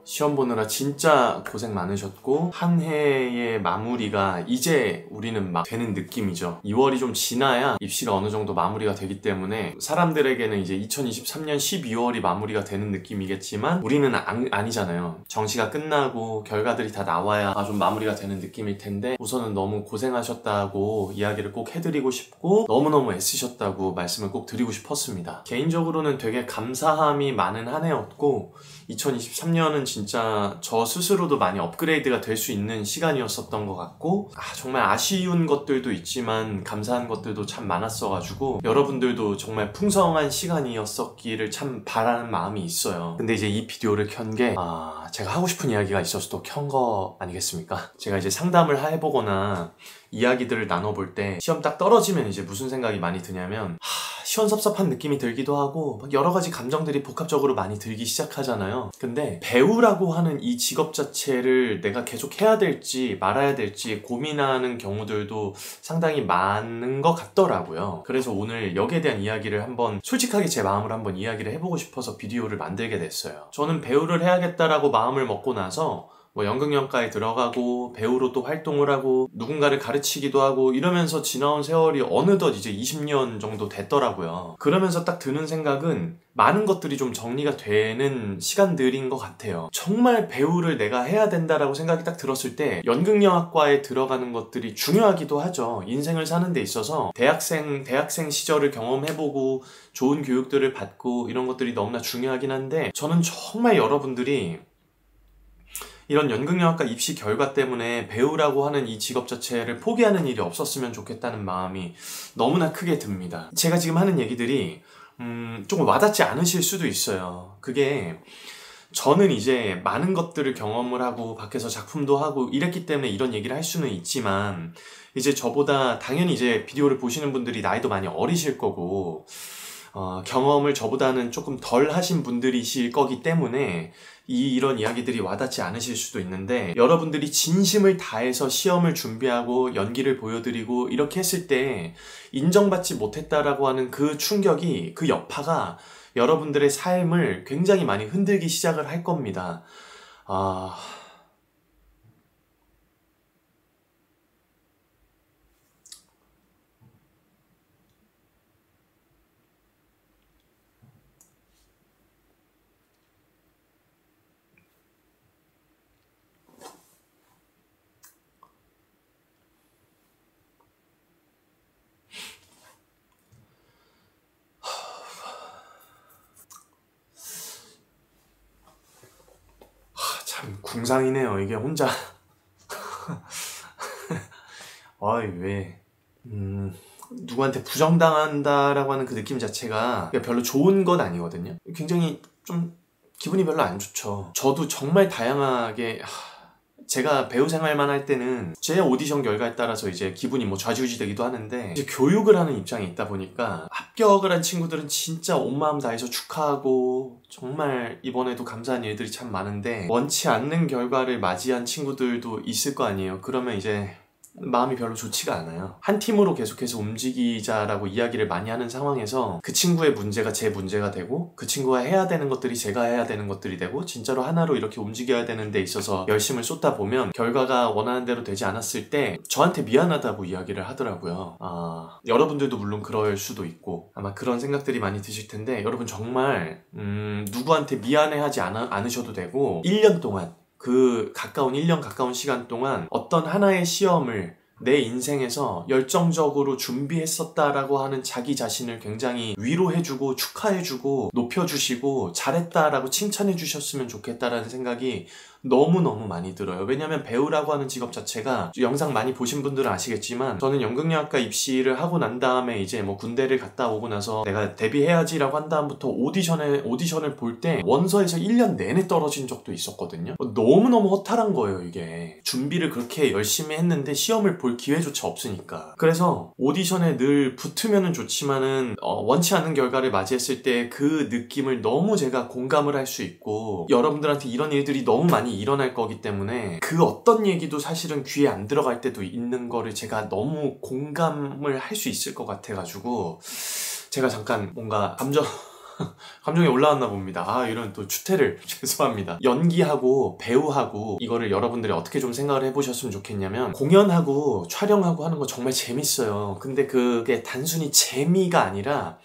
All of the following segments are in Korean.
시험 보느라 진짜 고생 많으셨고 한 해의 마무리가 이제 우리는 막 되는 느낌이죠. 2월이 좀 지나야 입시가 어느 정도 마무리가 되기 때문에 사람들에게는 이제 2023년 12월이 마무리가 되는 느낌이겠지만 우리는 아니잖아요. 정시가 끝나고 결과들이 다 나와야 좀 마무리가 되는 느낌일 텐데 우선은 너무 고생하셨다고 이야기를 꼭 해드리고 싶고 너무너무 애쓰셨다고 말씀을 꼭 드리고 싶었습니다. 개인적으로는 되게 감사함이 많은 한 해였고 2023년은 진짜 저 스스로도 많이 업그레이드가 될 수 있는 시간이었었던 것 같고 정말 아쉬운 것들도 있지만 감사한 것들도 참 많았어가지고 여러분들도 정말 풍성한 시간이었었기를 참 바라는 마음이 있어요. 근데 이제 이 비디오를 켠 게 제가 하고 싶은 이야기가 있어서 또 켠 거 아니겠습니까? 제가 이제 상담을 해보거나 이야기들을 나눠볼 때 시험 딱 떨어지면 이제 무슨 생각이 많이 드냐면 시원섭섭한 느낌이 들기도 하고 막 여러 가지 감정들이 복합적으로 많이 들기 시작하잖아요. 근데 배우라고 하는 이 직업 자체를 내가 계속 해야 될지 말아야 될지 고민하는 경우들도 상당히 많은 것 같더라고요. 그래서 오늘 여기에 대한 이야기를 한번 솔직하게 제 마음을 한번 이야기를 해보고 싶어서 비디오를 만들게 됐어요. 저는 배우를 해야겠다라고 마음을 먹고 나서 연극영화과에 들어가고 배우로 또 활동을 하고 누군가를 가르치기도 하고 이러면서 지나온 세월이 어느덧 이제 20년 정도 됐더라고요. 그러면서 딱 드는 생각은 많은 것들이 좀 정리가 되는 시간들인 것 같아요. 정말 배우를 내가 해야 된다라고 생각이 딱 들었을 때 연극영화과에 들어가는 것들이 중요하기도 하죠. 인생을 사는 데 있어서 대학생 시절을 경험해보고 좋은 교육들을 받고 이런 것들이 너무나 중요하긴 한데 저는 정말 여러분들이 이런 연극영화과 입시 결과 때문에 배우라고 하는 이 직업 자체를 포기하는 일이 없었으면 좋겠다는 마음이 너무나 크게 듭니다. 제가 지금 하는 얘기들이 조금 와닿지 않으실 수도 있어요. 그게 저는 이제 많은 것들을 경험을 하고 밖에서 작품도 하고 이랬기 때문에 이런 얘기를 할 수는 있지만 이제 저보다 당연히 이제 비디오를 보시는 분들이 나이도 많이 어리실 거고 경험을 저보다는 조금 덜 하신 분들이실 거기 때문에 이런 이야기들이 와닿지 않으실 수도 있는데 여러분들이 진심을 다해서 시험을 준비하고 연기를 보여드리고 이렇게 했을 때 인정받지 못했다라고 하는 그 충격이, 그 여파가 여러분들의 삶을 굉장히 많이 흔들기 시작을 할 겁니다. 참 궁상이네요. 이게 혼자 왜 누구한테 부정당한다라고 하는 그 느낌 자체가 별로 좋은 건 아니거든요. 굉장히 좀 기분이 별로 안 좋죠. 저도 정말 다양하게 제가 배우 생활만 할 때는 제 오디션 결과에 따라서 이제 기분이 좌지우지 되기도 하는데 이제 교육을 하는 입장에 있다 보니까 합격을 한 친구들은 진짜 온 마음 다해서 축하하고 정말 이번에도 감사한 일들이 참 많은데 원치 않는 결과를 맞이한 친구들도 있을 거 아니에요. 그러면 이제 마음이 별로 좋지가 않아요. 한 팀으로 계속해서 움직이자라고 이야기를 많이 하는 상황에서 그 친구의 문제가 제 문제가 되고 그 친구가 해야 되는 것들이 제가 해야 되는 것들이 되고 진짜로 하나로 이렇게 움직여야 되는 데 있어서 열심을 쏟다 보면 결과가 원하는 대로 되지 않았을 때 저한테 미안하다고 이야기를 하더라고요. 여러분들도 물론 그럴 수도 있고 아마 그런 생각들이 많이 드실 텐데 여러분 정말 누구한테 미안해하지 않으셔도 되고 1년 동안 그 1년 가까운 시간 동안 어떤 하나의 시험을 내 인생에서 열정적으로 준비했었다라고 하는 자기 자신을 굉장히 위로해주고 축하해주고 높여주시고 잘했다라고 칭찬해주셨으면 좋겠다라는 생각이 너무너무 많이 들어요. 왜냐면 배우라고 하는 직업 자체가 영상 많이 보신 분들은 아시겠지만 저는 연극영화과 입시를 하고 난 다음에 이제 군대를 갔다 오고 나서 내가 데뷔해야지라고 한 다음부터 오디션을 볼 때 원서에서 1년 내내 떨어진 적도 있었거든요. 너무너무 허탈한 거예요. 이게 준비를 그렇게 열심히 했는데 시험을 볼 기회조차 없으니까. 그래서 오디션에 늘 붙으면은 좋지만은 원치 않는 결과를 맞이했을 때 그 느낌을 너무 제가 공감을 할 수 있고 여러분들한테 이런 일들이 너무 많이 일어날 거기 때문에 그 어떤 얘기도 사실은 귀에 안 들어갈 때도 있는 거를 제가 너무 공감을 할 수 있을 것 같아가지고 제가 잠깐 뭔가 감정이 올라왔나 봅니다. 이런 또 추태를 죄송합니다. 연기하고 배우하고 이거를 여러분들이 어떻게 좀 생각을 해보셨으면 좋겠냐면, 공연하고 촬영하고 하는 거 정말 재밌어요. 근데 그게 단순히 재미가 아니라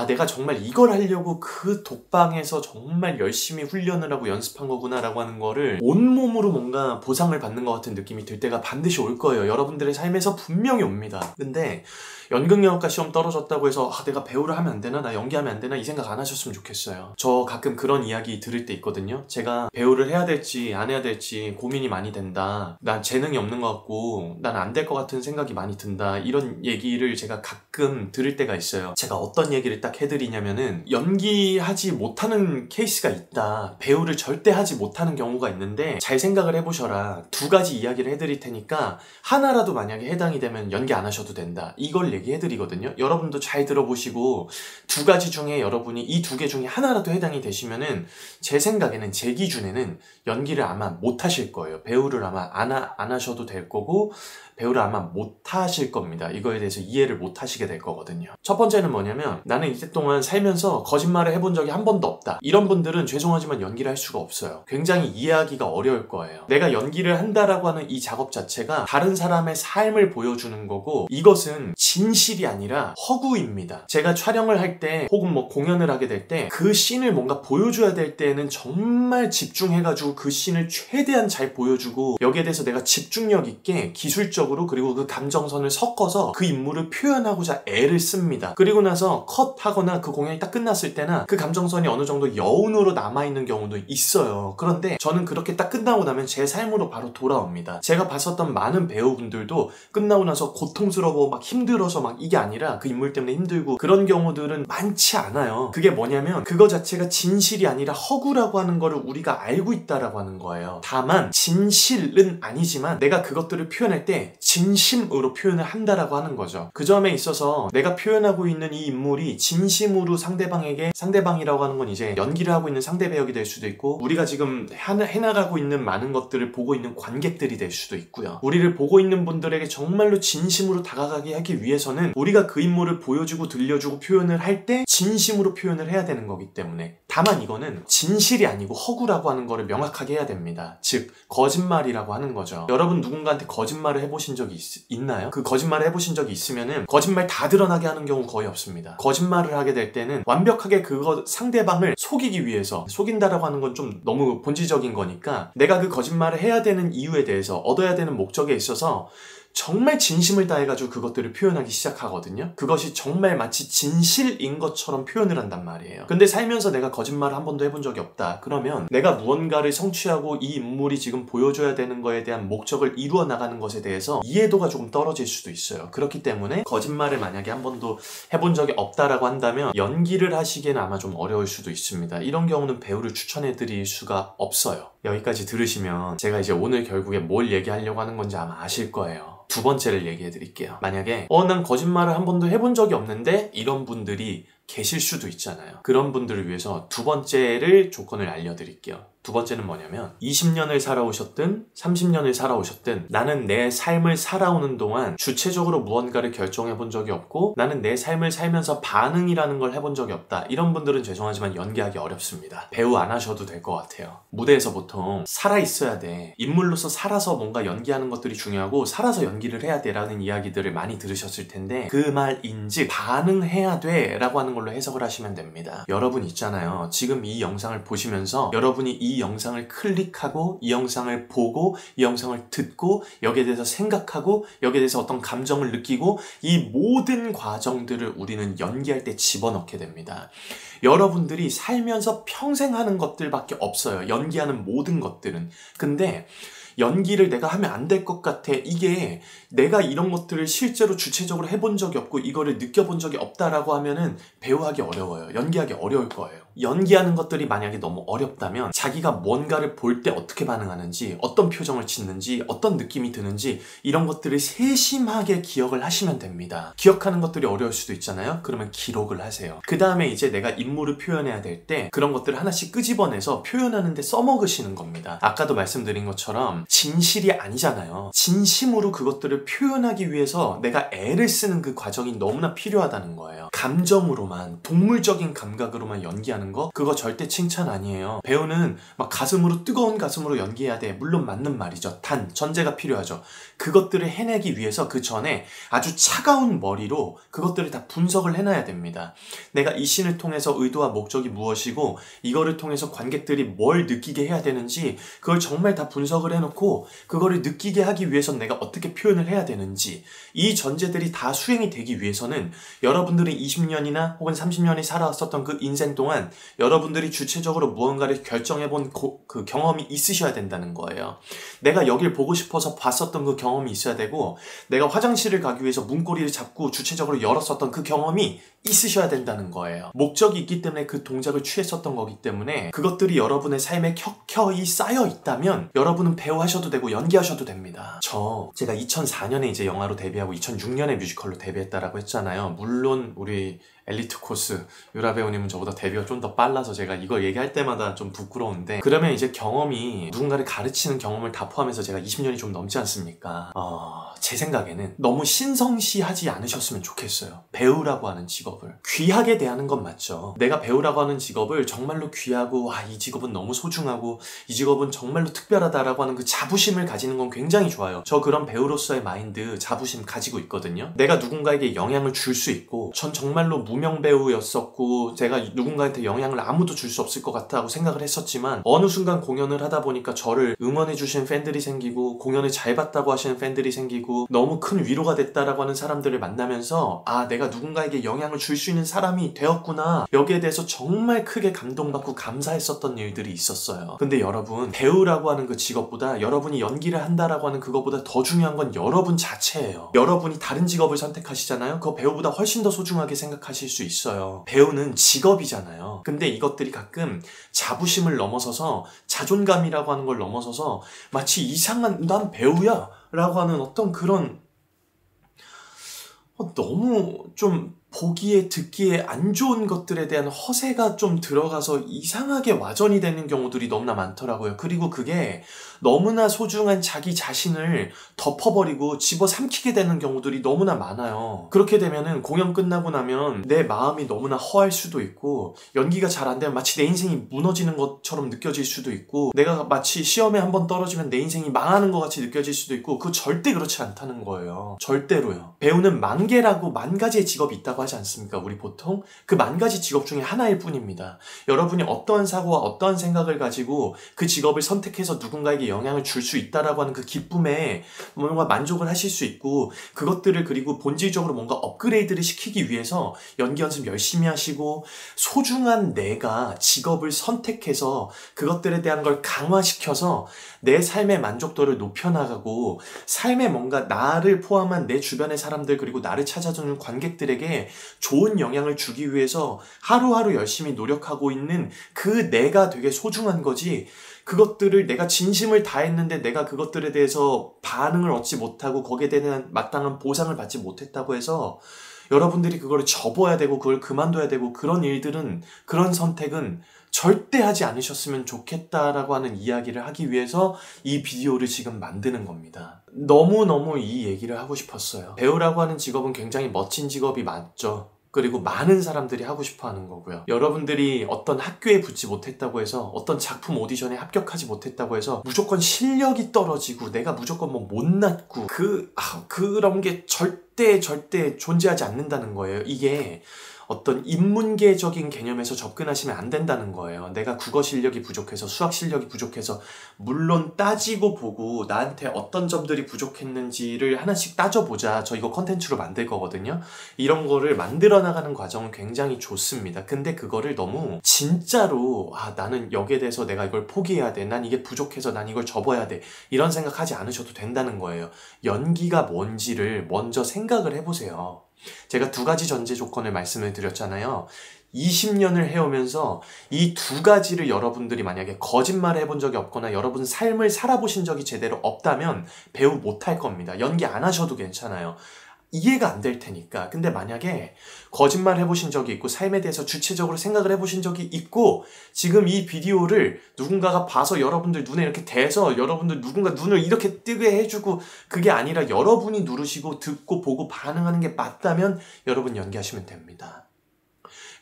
내가 정말 이걸 하려고 그 독방에서 정말 열심히 훈련을 하고 연습한 거구나 라고 하는 거를 온몸으로 뭔가 보상을 받는 것 같은 느낌이 들 때가 반드시 올 거예요. 여러분들의 삶에서 분명히 옵니다. 근데 연극영화과 시험 떨어졌다고 해서 내가 배우를 하면 안 되나? 나 연기하면 안 되나? 이 생각 안 하셨으면 좋겠어요. 저 가끔 그런 이야기 들을 때 있거든요. 제가 배우를 해야 될지 안 해야 될지 고민이 많이 된다. 난 재능이 없는 것 같고 난 안 될 것 같은 생각이 많이 든다. 이런 얘기를 제가 가끔 들을 때가 있어요. 제가 어떤 얘기를 딱 해드리냐면은, 연기하지 못하는 케이스가 있다. 배우를 절대 하지 못하는 경우가 있는데 잘 생각을 해보셔라. 두 가지 이야기를 해드릴 테니까 하나라도 만약에 해당이 되면 연기 안 하셔도 된다. 이걸 얘기해드리거든요. 여러분도 잘 들어보시고 두 가지 중에 여러분이 이 두 개 중에 하나라도 해당이 되시면은 제 생각에는, 제 기준에는 연기를 아마 못 하실 거예요. 배우를 아마 안 하셔도 될 거고 배우를 아마 못 하실 겁니다. 이거에 대해서 이해를 못 하시게 될 거거든요. 첫 번째는 뭐냐면, 나는 이때 동안 살면서 거짓말을 해본 적이 한 번도 없다. 이런 분들은 죄송하지만 연기를 할 수가 없어요. 굉장히 이해하기가 어려울 거예요. 내가 연기를 한다라고 하는 이 작업 자체가 다른 사람의 삶을 보여주는 거고, 이것은 진실이 아니라 허구입니다. 제가 촬영을 할 때 혹은 뭐 공연을 하게 될 때 그 씬을 뭔가 보여줘야 될 때는 정말 집중해가지고 그 씬을 최대한 잘 보여주고, 여기에 대해서 내가 집중력 있게 기술적으로 그리고 그 감정선을 섞어서 그 인물을 표현하고자 애를 씁니다. 그리고 나서 컷하거나 그 공연이 딱 끝났을 때나 그 감정선이 어느 정도 여운으로 남아있는 경우도 있어요. 그런데 저는 그렇게 딱 끝나고 나면 제 삶으로 바로 돌아옵니다. 제가 봤었던 많은 배우분들도 끝나고 나서 고통스러워 막 힘들어서 막 이게 아니라 그 인물 때문에 힘들고 그런 경우들은 많지 않아요. 그게 뭐냐면, 그거 자체가 진실이 아니라 허구라고 하는 거를 우리가 알고 있다라고 하는 거예요. 다만 진실은 아니지만 내가 그것들을 표현할 때 진심으로 표현을 한다라고 하는 거죠. 그 점에 있어서 내가 표현하고 있는 이 인물이 진심으로 상대방에게, 상대방이라고 하는 건 이제 연기를 하고 있는 상대 배역이 될 수도 있고, 우리가 지금 해나가고 있는 많은 것들을 보고 있는 관객들이 될 수도 있고요. 우리를 보고 있는 분들에게 정말로 진심으로 다가가게 하기 위해서는 우리가 그 인물을 보여주고 들려주고 표현을 할 때 진심으로 표현을 해야 되는 거기 때문에, 다만 이거는 진실이 아니고 허구라고 하는 거를 명확하게 해야 됩니다. 즉 거짓말이라고 하는 거죠. 여러분 누군가한테 거짓말을 해보신 적이 있나요? 그 거짓말을 해보신 적이 있으면은 거짓말 다 드러나게 하는 경우 거의 없습니다. 거짓말을 하게 될 때는 완벽하게 그거 상대방을 속이기 위해서, 속인다라고 하는 건 좀 너무 본질적인 거니까 내가 그 거짓말을 해야 되는 이유에 대해서, 얻어야 되는 목적에 있어서 정말 진심을 다해가지고 그것들을 표현하기 시작하거든요. 그것이 정말 마치 진실인 것처럼 표현을 한단 말이에요. 근데 살면서 내가 거짓말을 한 번도 해본 적이 없다. 그러면 내가 무언가를 성취하고 이 인물이 지금 보여줘야 되는 거에 대한 목적을 이루어 나가는 것에 대해서 이해도가 조금 떨어질 수도 있어요. 그렇기 때문에 거짓말을 만약에 한 번도 해본 적이 없다라고 한다면 연기를 하시기에는 아마 좀 어려울 수도 있습니다. 이런 경우는 배우를 추천해드릴 수가 없어요. 여기까지 들으시면 제가 이제 오늘 결국에 뭘 얘기하려고 하는 건지 아마 아실 거예요. 두 번째를 얘기해 드릴게요. 만약에 난 거짓말을 한 번도 해본 적이 없는데, 이런 분들이 계실 수도 있잖아요. 그런 분들을 위해서 두 번째를 조건을 알려드릴게요. 두 번째는 뭐냐면, 20년을 살아오셨든 30년을 살아오셨든 나는 내 삶을 살아오는 동안 주체적으로 무언가를 결정해 본 적이 없고 나는 내 삶을 살면서 반응이라는 걸 해본 적이 없다. 이런 분들은 죄송하지만 연기하기 어렵습니다. 배우 안 하셔도 될 것 같아요. 무대에서 보통 살아있어야 돼. 인물로서 살아서 뭔가 연기하는 것들이 중요하고 살아서 연기를 해야 돼 라는 이야기들을 많이 들으셨을 텐데, 그 말인즉 반응해야 돼 라고 하는 걸로 해석을 하시면 됩니다. 여러분 있잖아요. 지금 이 영상을 보시면서 여러분이 이 영상을 클릭하고 이 영상을 보고 이 영상을 듣고 여기에 대해서 생각하고 여기에 대해서 어떤 감정을 느끼고, 이 모든 과정들을 우리는 연기할 때 집어넣게 됩니다. 여러분들이 살면서 평생 하는 것들밖에 없어요. 연기하는 모든 것들은. 근데 연기를 내가 하면 안 될 것 같아. 이게 내가 이런 것들을 실제로 주체적으로 해본 적이 없고 이거를 느껴본 적이 없다라고 하면은 배우하기 어려워요. 연기하기 어려울 거예요. 연기하는 것들이 만약에 너무 어렵다면 자기가 뭔가를 볼 때 어떻게 반응하는지, 어떤 표정을 짓는지, 어떤 느낌이 드는지 이런 것들을 세심하게 기억을 하시면 됩니다. 기억하는 것들이 어려울 수도 있잖아요. 그러면 기록을 하세요. 그 다음에 이제 내가 인물을 표현해야 될 때 그런 것들을 하나씩 끄집어내서 표현하는데 써먹으시는 겁니다. 아까도 말씀드린 것처럼 진실이 아니잖아요. 진심으로 그것들을 표현하기 위해서 내가 애를 쓰는 그 과정이 너무나 필요하다는 거예요. 감정으로만, 동물적인 감각으로만 연기하는 거, 그거 절대 칭찬 아니에요. 배우는 막 가슴으로, 뜨거운 가슴으로 연기해야 돼. 물론 맞는 말이죠. 단 전제가 필요하죠. 그것들을 해내기 위해서 그 전에 아주 차가운 머리로 그것들을 다 분석을 해놔야 됩니다. 내가 이 씬을 통해서 의도와 목적이 무엇이고 이거를 통해서 관객들이 뭘 느끼게 해야 되는지 그걸 정말 다 분석을 해놓고 그거를 느끼게 하기 위해서는 내가 어떻게 표현을 해야 되는지, 이 전제들이 다 수행이 되기 위해서는 여러분들이 20년이나 혹은 30년이 살아왔었던 그 인생 동안 여러분들이 주체적으로 무언가를 결정해본 그 경험이 있으셔야 된다는 거예요. 내가 여길 보고 싶어서 봤었던 그 경험이 있어야 되고, 내가 화장실을 가기 위해서 문고리를 잡고 주체적으로 열었었던 그 경험이 있으셔야 된다는 거예요. 목적이 있기 때문에 그 동작을 취했었던 거기 때문에 그것들이 여러분의 삶에 켜켜이 쌓여 있다면 여러분은 배우 하셔도 되고 연기하셔도 됩니다. 제가 2004년에 이제 영화로 데뷔하고 2006년에 뮤지컬로 데뷔했다라고 했잖아요. 물론 우리 엘리트 코스 유라 배우님은 저보다 데뷔가 좀 더 빨라서 제가 이걸 얘기할 때마다 좀 부끄러운데, 그러면 이제 경험이, 누군가를 가르치는 경험을 다 포함해서 제가 20년이 좀 넘지 않습니까? 제 생각에는 너무 신성시하지 않으셨으면 좋겠어요. 배우라고 하는 직업을 귀하게 대하는 건 맞죠. 내가 배우라고 하는 직업을 정말로 귀하고, 이 직업은 너무 소중하고 이 직업은 정말로 특별하다라고 하는 그 자부심을 가지는 건 굉장히 좋아요. 저 그런 배우로서의 마인드, 자부심 가지고 있거든요. 내가 누군가에게 영향을 줄 수 있고, 전 정말로 무명 배우였었고 제가 누군가한테 영향을 아무도 줄 수 없을 것 같다고 생각을 했었지만, 어느 순간 공연을 하다 보니까 저를 응원해주신 팬들이 생기고 공연을 잘 봤다고 하시는 팬들이 생기고 너무 큰 위로가 됐다라고 하는 사람들을 만나면서 내가 누군가에게 영향을 줄 수 있는 사람이 되었구나, 여기에 대해서 정말 크게 감동받고 감사했었던 일들이 있었어요. 근데 여러분, 배우라고 하는 그 직업보다, 여러분이 연기를 한다라고 하는 그것보다 더 중요한 건 여러분 자체예요. 여러분이 다른 직업을 선택하시잖아요. 그거 배우보다 훨씬 더 소중하게 생각하실 수 있어요. 배우는 직업이잖아요. 근데 이것들이 가끔 자부심을 넘어서서, 자존감이라고 하는 걸 넘어서서 마치 이상한, 난 배우야 라고 하는 어떤 그런 너무 좀 보기에 듣기에 안 좋은 것들에 대한 허세가 좀 들어가서 이상하게 와전이 되는 경우들이 너무나 많더라고요. 그리고 그게 너무나 소중한 자기 자신을 덮어버리고 집어삼키게 되는 경우들이 너무나 많아요. 그렇게 되면은 공연 끝나고 나면 내 마음이 너무나 허할 수도 있고, 연기가 잘 안 되면 마치 내 인생이 무너지는 것처럼 느껴질 수도 있고, 내가 마치 시험에 한번 떨어지면 내 인생이 망하는 것 같이 느껴질 수도 있고, 그거 절대 그렇지 않다는 거예요. 절대로요. 배우는 만 개라고, 만 가지의 직업이 있다고 하지 않습니까? 우리 보통 그 만 가지 직업 중에 하나일 뿐입니다. 여러분이 어떠한 사고와 어떠한 생각을 가지고 그 직업을 선택해서 누군가에게 영향을 줄 수 있다라고 하는 그 기쁨에 뭔가 만족을 하실 수 있고, 그것들을 그리고 본질적으로 뭔가 업그레이드를 시키기 위해서 연기 연습 열심히 하시고, 소중한 내가 직업을 선택해서 그것들에 대한 걸 강화시켜서 내 삶의 만족도를 높여나가고, 삶에 뭔가 나를 포함한 내 주변의 사람들 그리고 나를 찾아주는 관객들에게 좋은 영향을 주기 위해서 하루하루 열심히 노력하고 있는 그 내가 되게 소중한 거지, 그것들을 내가 진심을 다했는데 내가 그것들에 대해서 반응을 얻지 못하고 거기에 대한 마땅한 보상을 받지 못했다고 해서 여러분들이 그거를 접어야 되고 그걸 그만둬야 되고, 그런 일들은, 그런 선택은 절대 하지 않으셨으면 좋겠다라고 하는 이야기를 하기 위해서 이 비디오를 지금 만드는 겁니다. 너무너무 이 얘기를 하고 싶었어요. 배우라고 하는 직업은 굉장히 멋진 직업이 맞죠. 그리고 많은 사람들이 하고 싶어 하는 거고요. 여러분들이 어떤 학교에 붙지 못했다고 해서, 어떤 작품 오디션에 합격하지 못했다고 해서 무조건 실력이 떨어지고 내가 무조건 못났고 그런 게 절대 존재하지 않는다는 거예요. 이게 어떤 인문계적인 개념에서 접근하시면 안 된다는 거예요. 내가 국어 실력이 부족해서, 수학 실력이 부족해서, 물론 따지고 보고 나한테 어떤 점들이 부족했는지를 하나씩 따져보자, 저 이거 컨텐츠로 만들 거거든요. 이런 거를 만들어 나가는 과정은 굉장히 좋습니다. 근데 그거를 너무 진짜로 나는 여기에 대해서 내가 이걸 포기해야 돼, 난 이게 부족해서 난 이걸 접어야 돼, 이런 생각하지 않으셔도 된다는 거예요. 연기가 뭔지를 먼저 생각을 해보세요. 제가 두 가지 전제 조건을 말씀을 드렸잖아요. 20년을 해오면서 이 두 가지를 여러분들이 만약에 거짓말을 해본 적이 없거나 여러분 삶을 살아보신 적이 제대로 없다면 배우 못할 겁니다. 연기 안 하셔도 괜찮아요. 이해가 안 될 테니까. 근데 만약에 거짓말 해보신 적이 있고 삶에 대해서 주체적으로 생각을 해보신 적이 있고 지금 이 비디오를 누군가가 봐서 여러분들 눈에 이렇게 대서 여러분들 누군가 눈을 이렇게 뜨게 해주고 그게 아니라 여러분이 누르시고 듣고 보고 반응하는 게 맞다면 여러분 연기하시면 됩니다.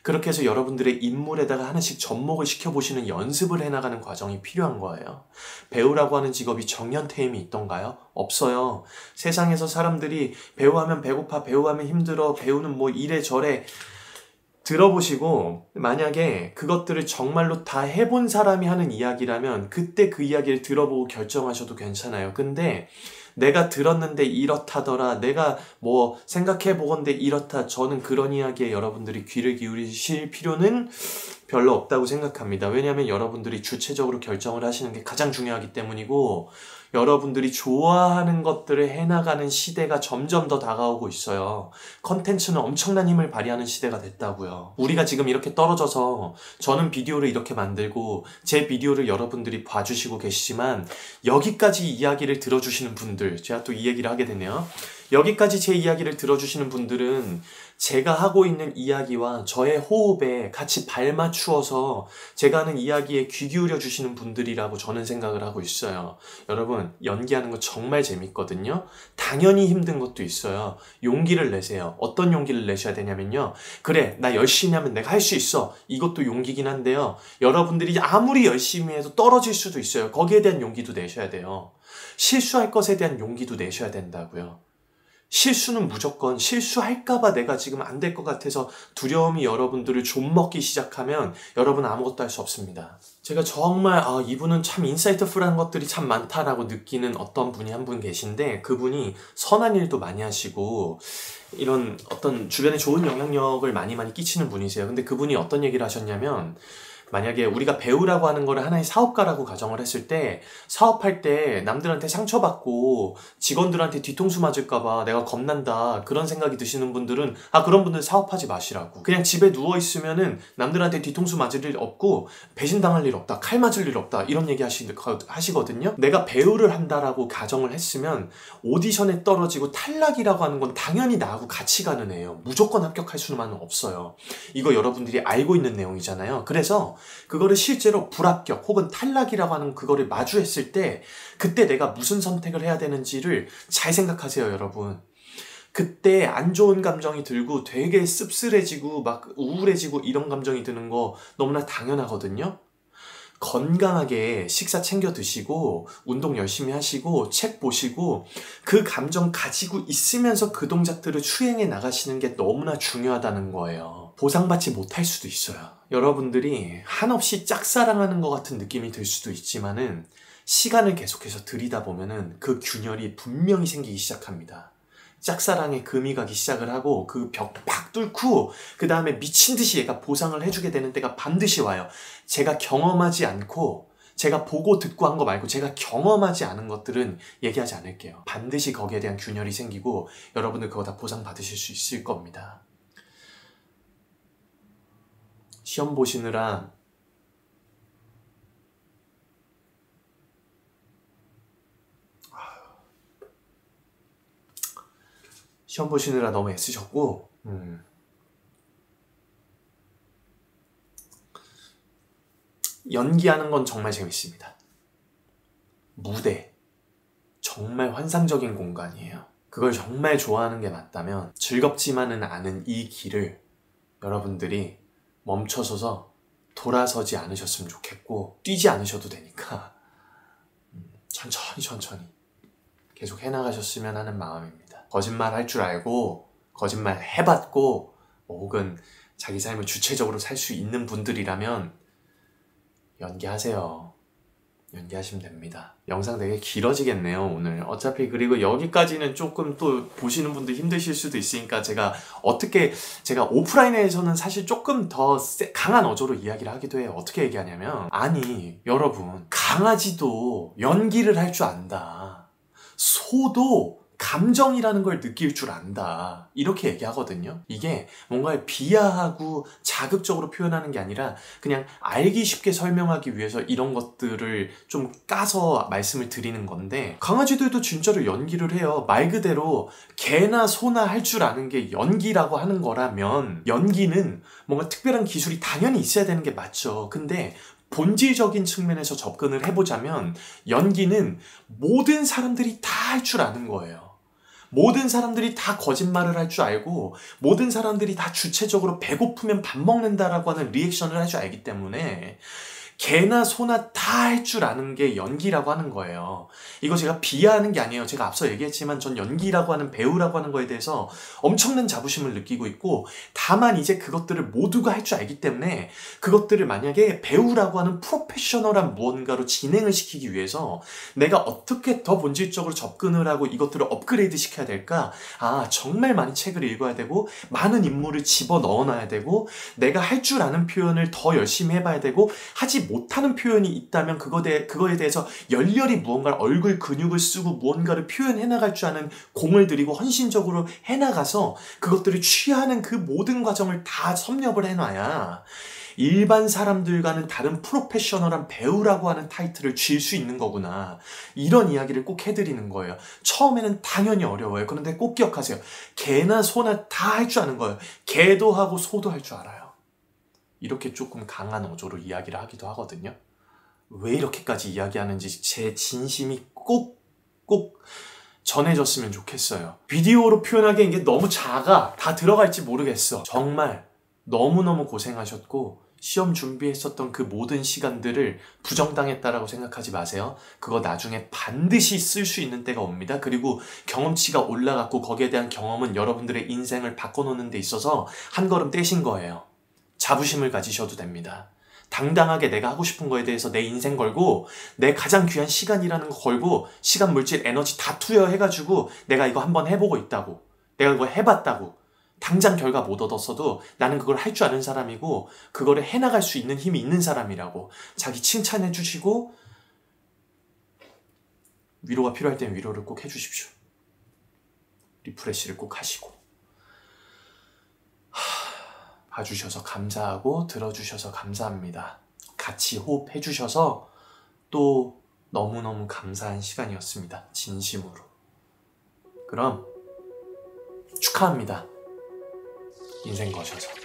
그렇게 해서 여러분들의 인물에다가 하나씩 접목을 시켜보시는 연습을 해나가는 과정이 필요한 거예요. 배우라고 하는 직업이 정년퇴임이 있던가요? 없어요. 세상에서 사람들이 배우하면 배고파, 배우하면 힘들어, 배우는 뭐 이래저래 들어보시고 만약에 그것들을 정말로 다 해본 사람이 하는 이야기라면 그때 그 이야기를 들어보고 결정하셔도 괜찮아요. 근데 내가 들었는데 이렇다더라, 내가 뭐 생각해보건데 이렇다, 저는 그런 이야기에 여러분들이 귀를 기울이실 필요는 별로 없다고 생각합니다. 왜냐하면 여러분들이 주체적으로 결정을 하시는 게 가장 중요하기 때문이고 여러분들이 좋아하는 것들을 해나가는 시대가 점점 더 다가오고 있어요. 컨텐츠는 엄청난 힘을 발휘하는 시대가 됐다고요. 우리가 지금 이렇게 떨어져서 저는 비디오를 이렇게 만들고 제 비디오를 여러분들이 봐주시고 계시지만 여기까지 이야기를 들어주시는 분들, 제가 또 이 얘기를 하게 되네요. 여기까지 제 이야기를 들어주시는 분들은 제가 하고 있는 이야기와 저의 호흡에 같이 발맞추어서 제가 하는 이야기에 귀 기울여 주시는 분들이라고 저는 생각을 하고 있어요. 여러분, 연기하는 거 정말 재밌거든요. 당연히 힘든 것도 있어요. 용기를 내세요. 어떤 용기를 내셔야 되냐면요. 그래, 나 열심히 하면 내가 할 수 있어. 이것도 용기긴 한데요. 여러분들이 아무리 열심히 해도 떨어질 수도 있어요. 거기에 대한 용기도 내셔야 돼요. 실수할 것에 대한 용기도 내셔야 된다고요. 실수는 무조건 실수할까봐 내가 지금 안 될 것 같아서 두려움이 여러분들을 좀먹기 시작하면 여러분 아무것도 할 수 없습니다. 제가 정말 이분은 참 인사이트풀한 것들이 참 많다라고 느끼는 어떤 분이 한 분 계신데 그분이 선한 일도 많이 하시고 이런 어떤 주변에 좋은 영향력을 많이 끼치는 분이세요. 근데 그분이 어떤 얘기를 하셨냐면 만약에 우리가 배우라고 하는 거를 하나의 사업가라고 가정을 했을 때 사업할 때 남들한테 상처받고 직원들한테 뒤통수 맞을까봐 내가 겁난다 그런 생각이 드시는 분들은 그런 분들 사업하지 마시라고. 그냥 집에 누워있으면은 남들한테 뒤통수 맞을 일 없고 배신당할 일 없다, 칼 맞을 일 없다 이런 얘기 하시거든요. 내가 배우를 한다라고 가정을 했으면 오디션에 떨어지고 탈락이라고 하는 건 당연히 나하고 같이 가는 애예요. 무조건 합격할 수는 없어요. 이거 여러분들이 알고 있는 내용이잖아요. 그래서 그거를 실제로 불합격 혹은 탈락이라고 하는 그거를 마주했을 때 그때 내가 무슨 선택을 해야 되는지를 잘 생각하세요, 여러분. 그때 안 좋은 감정이 들고 되게 씁쓸해지고 막 우울해지고 이런 감정이 드는 거 너무나 당연하거든요. 건강하게 식사 챙겨 드시고 운동 열심히 하시고 책 보시고 그 감정 가지고 있으면서 그 동작들을 수행해 나가시는 게 너무나 중요하다는 거예요. 보상받지 못할 수도 있어요. 여러분들이 한없이 짝사랑하는 것 같은 느낌이 들 수도 있지만은 시간을 계속해서 들이다 보면은 그 균열이 분명히 생기기 시작합니다. 짝사랑에 금이 가기 시작을 하고 그 벽 팍 뚫고 그 다음에 미친 듯이 얘가 보상을 해주게 되는 때가 반드시 와요. 제가 경험하지 않고 제가 보고 듣고 한 거 말고 제가 경험하지 않은 것들은 얘기하지 않을게요. 반드시 거기에 대한 균열이 생기고 여러분들 그거 다 보상받으실 수 있을 겁니다. 시험 보시느라 너무 애쓰셨고 연기하는 건 정말 재밌습니다. 무대 정말 환상적인 공간이에요. 그걸 정말 좋아하는 게 맞다면 즐겁지만은 않은 이 길을 여러분들이 멈춰서서 돌아서지 않으셨으면 좋겠고 뛰지 않으셔도 되니까 천천히 계속 해나가셨으면 하는 마음입니다. 거짓말 할 줄 알고 거짓말 해봤고 혹은 자기 삶을 주체적으로 살 수 있는 분들이라면 연기하세요. 연기하시면 됩니다. 영상 되게 길어지겠네요, 오늘. 어차피 그리고 여기까지는 조금 또 보시는 분들 힘드실 수도 있으니까 제가 오프라인에서는 사실 조금 더 강한 어조로 이야기를 하기도 해요. 어떻게 얘기하냐면 아니 여러분 강아지도 연기를 할 줄 안다. 소도 감정이라는 걸 느낄 줄 안다. 이렇게 얘기하거든요. 이게 뭔가 비하하고 자극적으로 표현하는 게 아니라 그냥 알기 쉽게 설명하기 위해서 이런 것들을 좀 까서 말씀을 드리는 건데, 강아지들도 진짜로 연기를 해요. 말 그대로 개나 소나 할 줄 아는 게 연기라고 하는 거라면 연기는 뭔가 특별한 기술이 당연히 있어야 되는 게 맞죠. 근데 본질적인 측면에서 접근을 해보자면 연기는 모든 사람들이 다 할 줄 아는 거예요. 모든 사람들이 다 거짓말을 할 줄 알고 모든 사람들이 다 주체적으로 배고프면 밥 먹는다라고 하는 리액션을 할 줄 알기 때문에 개나 소나 다 할 줄 아는 게 연기라고 하는 거예요. 이거 제가 비하하는 게 아니에요. 제가 앞서 얘기했지만 전 연기라고 하는, 배우라고 하는 거에 대해서 엄청난 자부심을 느끼고 있고, 다만 이제 그것들을 모두가 할 줄 알기 때문에 그것들을 만약에 배우라고 하는 프로페셔널한 무언가로 진행을 시키기 위해서 내가 어떻게 더 본질적으로 접근을 하고 이것들을 업그레이드 시켜야 될까? 정말 많이 책을 읽어야 되고 많은 인물을 집어넣어 놔야 되고 내가 할 줄 아는 표현을 더 열심히 해봐야 되고, 하지 못하는 표현이 있다면 그거에 대해서 열렬히 무언가를, 얼굴 근육을 쓰고 무언가를 표현해 나갈 줄 아는 공을 들이고 헌신적으로 해나가서 그것들을 취하는 그 모든 과정을 다 섭렵을 해놔야 일반 사람들과는 다른 프로페셔널한 배우라고 하는 타이틀을 쥘 수 있는 거구나. 이런 이야기를 꼭 해드리는 거예요. 처음에는 당연히 어려워요. 그런데 꼭 기억하세요. 개나 소나 다 할 줄 아는 거예요. 개도 하고 소도 할 줄 알아요. 이렇게 조금 강한 어조로 이야기를 하기도 하거든요. 왜 이렇게까지 이야기하는지 제 진심이 꼭 전해졌으면 좋겠어요. 비디오로 표현하기엔 이게 너무 작아. 다 들어갈지 모르겠어. 정말 너무너무 고생하셨고 시험 준비했었던 그 모든 시간들을 부정당했다라고 생각하지 마세요. 그거 나중에 반드시 쓸 수 있는 때가 옵니다. 그리고 경험치가 올라갔고 거기에 대한 경험은 여러분들의 인생을 바꿔놓는 데 있어서 한 걸음 떼신 거예요. 자부심을 가지셔도 됩니다. 당당하게 내가 하고 싶은 거에 대해서 내 인생 걸고 내 가장 귀한 시간이라는 거 걸고 시간, 물질, 에너지 다 투여해가지고 내가 이거 한번 해보고 있다고, 내가 이거 해봤다고, 당장 결과 못 얻었어도 나는 그걸 할 줄 아는 사람이고 그거를 해나갈 수 있는 힘이 있는 사람이라고 자기 칭찬해 주시고, 위로가 필요할 때는 위로를 꼭 해주십시오. 리프레시를 꼭 하시고. 봐주셔서 감사하고 들어주셔서 감사합니다. 같이 호흡해 주셔서 또 너무너무 감사한 시간이었습니다. 진심으로. 그럼 축하합니다. 인생 거셔서.